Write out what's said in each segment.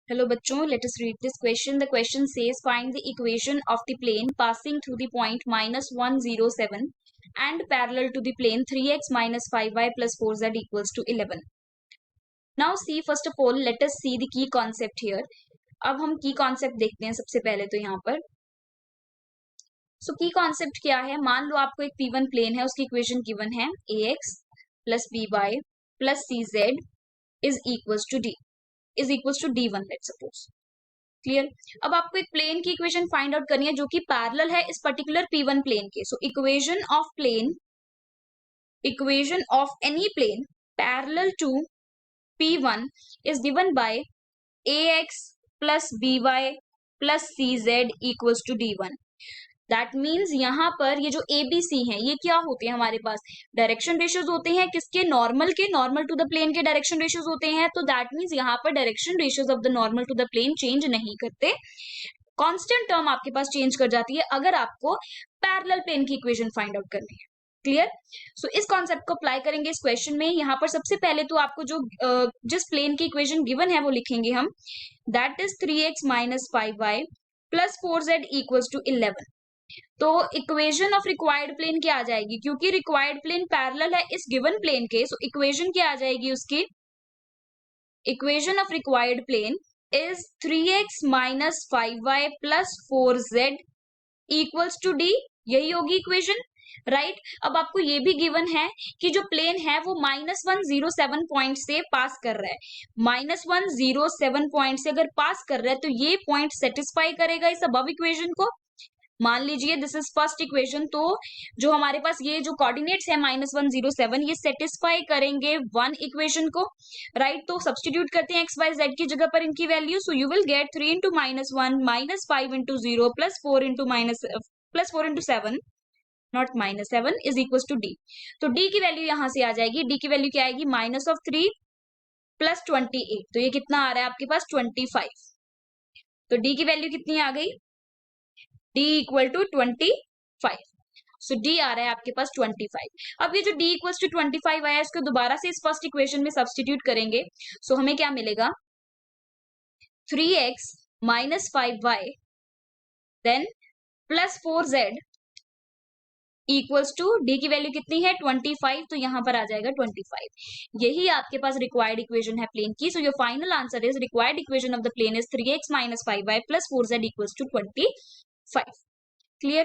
Hello बच्चों, let us read this question. The question says find the equation of the plane passing through the point -107 and parallel to the plane 3x minus 5y plus 4z equals to 11. Now see, first of all let us see the key concept here. अब हम की concept देखते हैं सबसे पहले तो यहाँ पर. सो की कॉन्सेप्ट क्या है? मान लो आपको एक P1 प्लेन है, उसकी इक्वेशन गिवन है ax plus by plus cz is equals to d is equals to d1 let's suppose. Clear? अब आपको एक प्लेन की इक्वेशन फाइंड आउट करनी है जो कि पैरेलल है इस पर्टिकुलर P1 प्लेन के. So equation of any plane parallel to P1 is given by ax plus by plus cz equals to d1. That means यहाँ पर ये जो ABC है ये क्या होते हैं हमारे पास? डायरेक्शन रेशियोज होते हैं. किसके? नॉर्मल के. नॉर्मल टू द प्लेन के डायरेक्शन रेशियोज होते हैं. तो दैट मीन्स यहाँ पर direction ratios of the normal to the plane change नहीं करते. कांस्टेंट टर्म आपके पास चेंज कर जाती है अगर आपको पैरेलल प्लेन की इक्वेशन फाइंड आउट करनी है. क्लियर? सो इस कॉन्सेप्ट को अप्लाई करेंगे इस क्वेश्चन में. यहाँ पर सबसे पहले तो आपको जो जिस प्लेन की इक्वेशन गिवन है वो लिखेंगे हम. That is 3x minus 5y plus 4z equals to 11. तो इक्वेशन ऑफ रिक्वायर्ड प्लेन क्या आ जाएगी? क्योंकि रिक्वायर्ड प्लेन पैरेलल है इस गिवन प्लेन के. सो इक्वेशन क्या आ जाएगी उसकी? Equation of required plane is 3x minus 5y plus 4z equals to d. यही होगी इक्वेशन, राइट? अब आपको ये भी गिवन है कि जो प्लेन है वो -107 पॉइंट से पास कर रहा है. -107 पॉइंट से अगर पास कर रहा है तो ये पॉइंट सेटिस्फाई करेगा इस अबव इक्वेशन को. मान लीजिए दिस इज फर्स्ट इक्वेशन. तो जो हमारे पास ये जो कोऑर्डिनेट्स है -107 ये सेटिस्फाई करेंगे वन इक्वेशन को, राइट? तो सब्स्टिट्यूट करते हैं x y z की जगह पर इनकी value. So you will get 3 into -1 minus 5 into 0 plus 4 into 7 not -7 is equal to d. तो d की वैल्यू यहां से आ जाएगी. d की वैल्यू क्या आएगी? -3 प्लस 28. तो ये कितना आ रहा है आपके पास? 25. तो d की वैल्यू कितनी आ गई? d equal to 25. So d आ रहा है आपके पास 25. अब ये जो d इक्वल्स टू 25 आया है इसको दोबारा से इस फर्स्ट इक्वेशन में सब्स्टिट्यूट करेंगे. सो हमें क्या मिलेगा? 3x minus 5y then plus 4z equals to d की वैल्यू कितनी है? 25. तो यहां पर आ जाएगा 25. यही आपके पास रिक्वायर्ड इक्वेशन है प्लेन की. So your final answer is required equation of the plane is 3x minus 5y plus 4z equals to 25. Clear?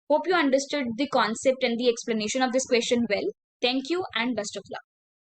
Hope you understood the concept and the explanation of this question well. Thank you and best of luck.